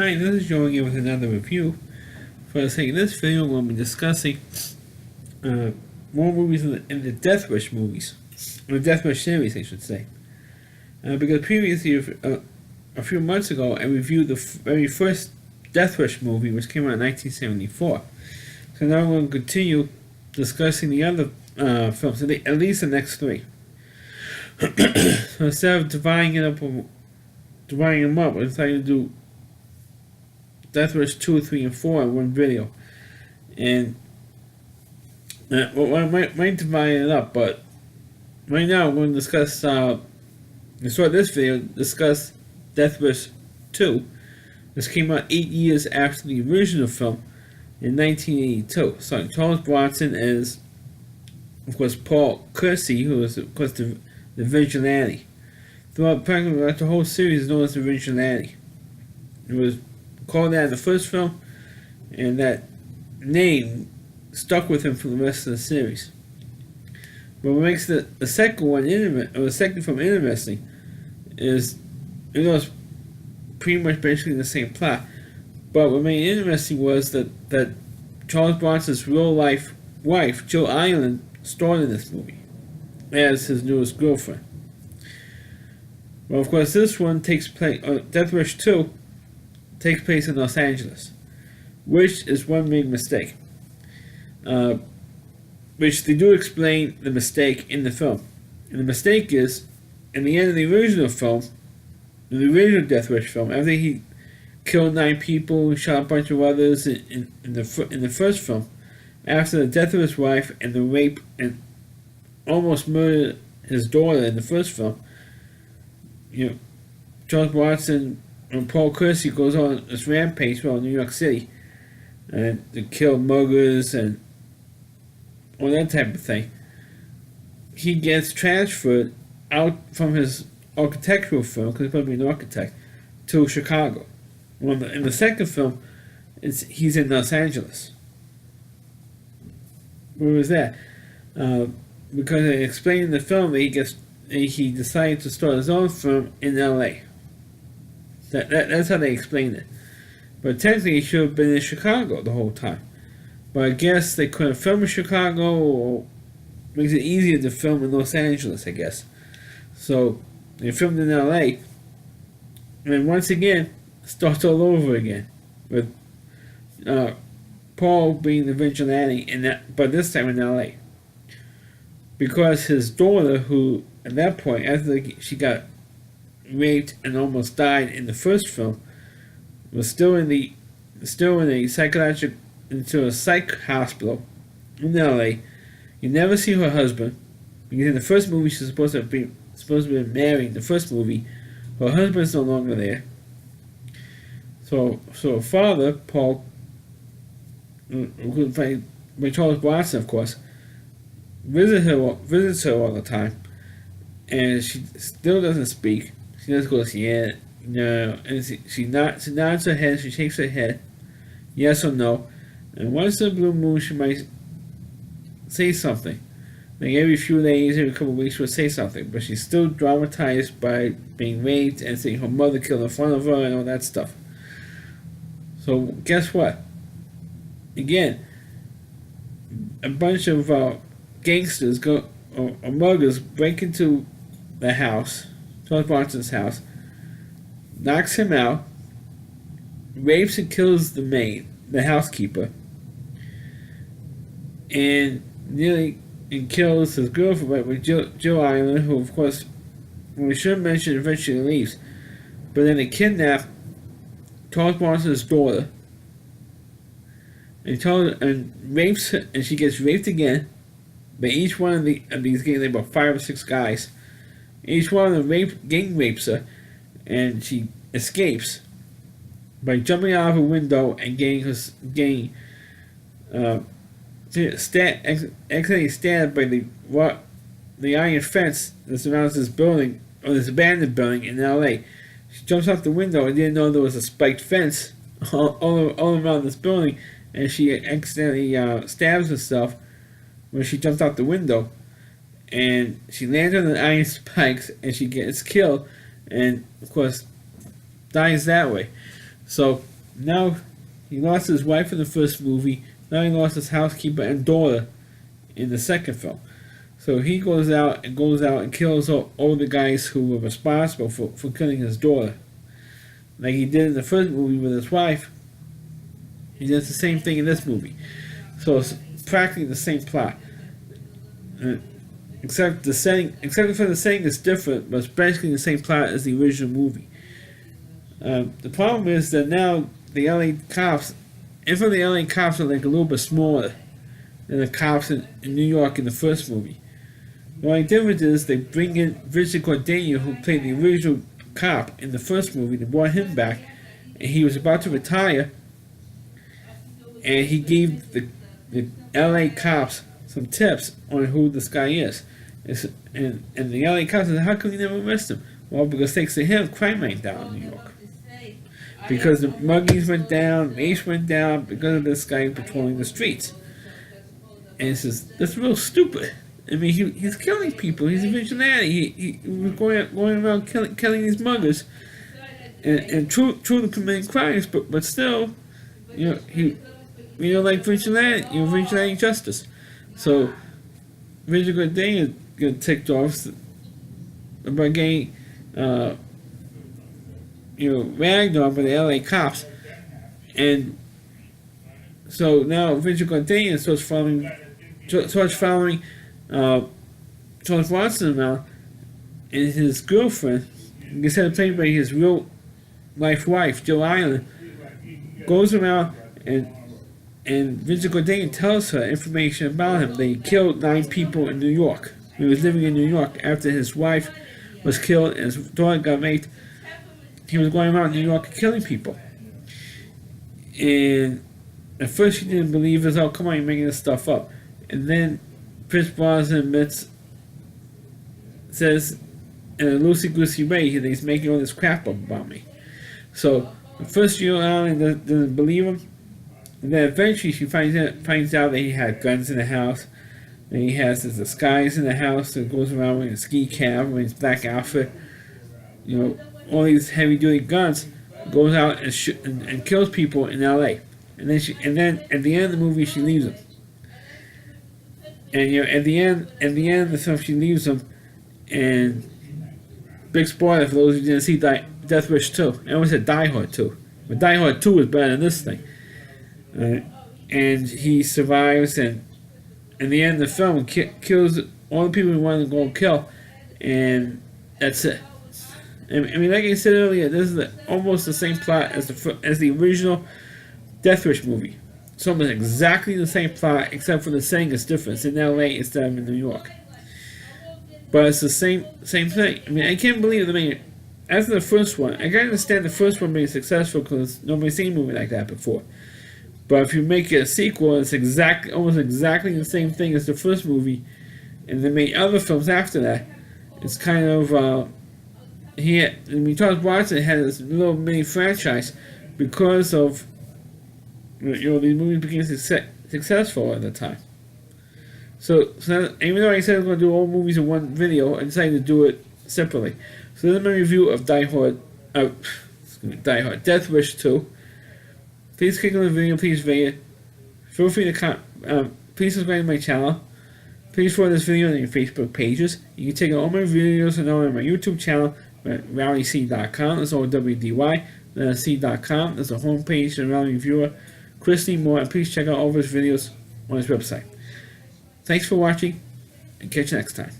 Hi, this is Joe again with another review. For the sake of this video, we'll be discussing more movies in the Death Wish movies. Or the Death Wish series, I should say. Because previously, a few months ago, I reviewed the very first Death Wish movie, which came out in 1974. So now we're going to continue discussing the other films, at least the next three. So instead of dividing them up, we're deciding to do Death Wish 2, 3, and 4 in one video. And well, I might divide it up, but right now we're going to discuss, this video, discuss Death Wish 2. This came out 8 years after the original film in 1982. So Charles Bronson is, of course, Paul Kersey, who is, of course, the vigilante. Throughout the whole series is known as the vigilante. It was called that in the first film, and that name stuck with him for the rest of the series. But what makes the second one the second film interesting is, it's pretty much basically the same plot. But what made it interesting was that Charles Bronson's real life wife, Jill Ireland, starred in this movie as his newest girlfriend. Well, of course, this one takes place. Death Wish 2 takes place in Los Angeles, which is one big mistake. Which they do explain the mistake in the film. And the mistake is, in the end of the original film, in the original Death Wish film, after he killed 9 people and shot a bunch of others in the first film, after the death of his wife and the rape and almost murdered his daughter in the first film, Charles Bronson and Paul Kersey goes on this rampage around New York City and to kill muggers and all that type of thing. He gets transferred out from his architectural firm, because he's supposed to be an architect, to Chicago. Well, in the second film, he's in Los Angeles. Where was that? Because they explained in the film that he decided to start his own firm in L.A. That's how they explained it. But technically, he should have been in Chicago the whole time. But I guess they couldn't film in Chicago, or makes it easier to film in Los Angeles, I guess. So they filmed in L.A. And once again, starts all over again with Paul being the vigilante but this time in L.A. Because his daughter, who at that point, after she got raped and almost died in the first film, was still in a psych hospital in L.A. You never see her husband, because in the first movie she's supposed to be married. In the first movie, her husband's no longer there. So her father, Paul, played by Charles Bronson, of course, visits her all the time, and she still doesn't speak. She just goes, yeah, no, and she nods her head, she shakes her head, yes or no, and once in a blue moon she might say something. Like every few days, every couple of weeks she'll say something, but she's still dramatized by being raped and seeing her mother killed in front of her and all that stuff. So guess what? Again, a bunch of gangsters or muggers break into the house, Charles Bronson's house, knocks him out, rapes and kills the maid, the housekeeper, and kills his girlfriend with Jill Ireland, who, of course, we should have mentioned, eventually leaves. But then they kidnap Charles Bronson's daughter and rapes her, and she gets raped again by each one of these gangs, about 5 or 6 guys. Each one of them gang rapes her, and she escapes by jumping out of a window and getting accidentally stabbed by the iron fence that surrounds this building, or this abandoned building in L.A. She jumps off the window and didn't know there was a spiked fence all around this building, and she accidentally stabs herself when she jumps out the window. And she lands on the iron spikes, and she gets killed, and of course dies that way. So now he lost his wife in the first movie. Now he lost his housekeeper and daughter in the second film. So he goes out and kills all the guys who were responsible for killing his daughter. Like he did in the first movie with his wife. He does the same thing in this movie. So it's practically the same plot. Except for the setting is different, but it's basically the same plot as the original movie. The problem is that now the LA cops, even the LA cops are like a little bit smaller than the cops in New York in the first movie. The only difference is they bring in Richard Cordania, who played the original cop in the first movie. They brought him back, and he was about to retire, and he gave the LA cops some tips on who this guy is. And the LA cops said, how come you never arrest him? Well, because thanks to him, crime went down in New York. Because the muggings went down, mace went down, because of this guy patrolling the streets. And he says, that's real stupid. I mean, he's killing people. He's a vigilante. He was going around killing these muggers, and true to committing crimes, but still, like vigilante justice. So Richard Cordania got ticked off about getting ragged on by the LA cops, and so now Richard Cordania starts following Charles Bronson now, and his girlfriend, instead of played by his real life wife, Jill Island, goes around and Richard Cordania tells her information about him. That he killed 9 people in New York. He was living in New York after his wife was killed and his daughter got raped. He was going around New York killing people. And at first she didn't believe us. Oh, come on, you're making this stuff up. And then Pierce Brosnan says in a loosey-goosey way that he's making all this crap up about me. So at first Jill Allen doesn't believe him. And then eventually she finds out that he had guns in the house. And he has his disguise in the house that goes around with a ski cap and his black outfit. All these heavy-duty guns. Goes out and kills people in L.A. And then at the end of the movie she leaves him. And at the end of the film she leaves him. And big spoiler for those who didn't see Death Wish 2. I almost said Die Hard 2. But Die Hard 2 is better than this thing. And he survives, and in the end of the film, kills all the people he wanted to go and kill, and that's it. I mean, like I said earlier, this is almost the same plot as the original Death Wish movie. It's almost exactly the same plot, except for the setting is different. It's in L.A. instead of in New York. But it's the same thing. I mean, I can't believe it. I mean, after the first one, I can understand the first one being successful because nobody's seen a movie like that before. But if you make it a sequel, it's almost exactly the same thing as the first movie, and they made other films after that. It's kind of Charles Bronson had this little mini franchise because of these movies became successful at the time. So even though I said I was going to do all movies in one video, I decided to do it separately. So this is my review of Die Hard, Death Wish 2. Please click on the video, please rate it. Feel free to please subscribe to my channel. Please follow this video on your Facebook pages. You can check out all my videos and on my YouTube channel at RowdyC.com. That's all WDY. C.com. That's a homepage and Rowdy Reviewer. Christy Moore, and please check out all of his videos on his website. Thanks for watching, and catch you next time.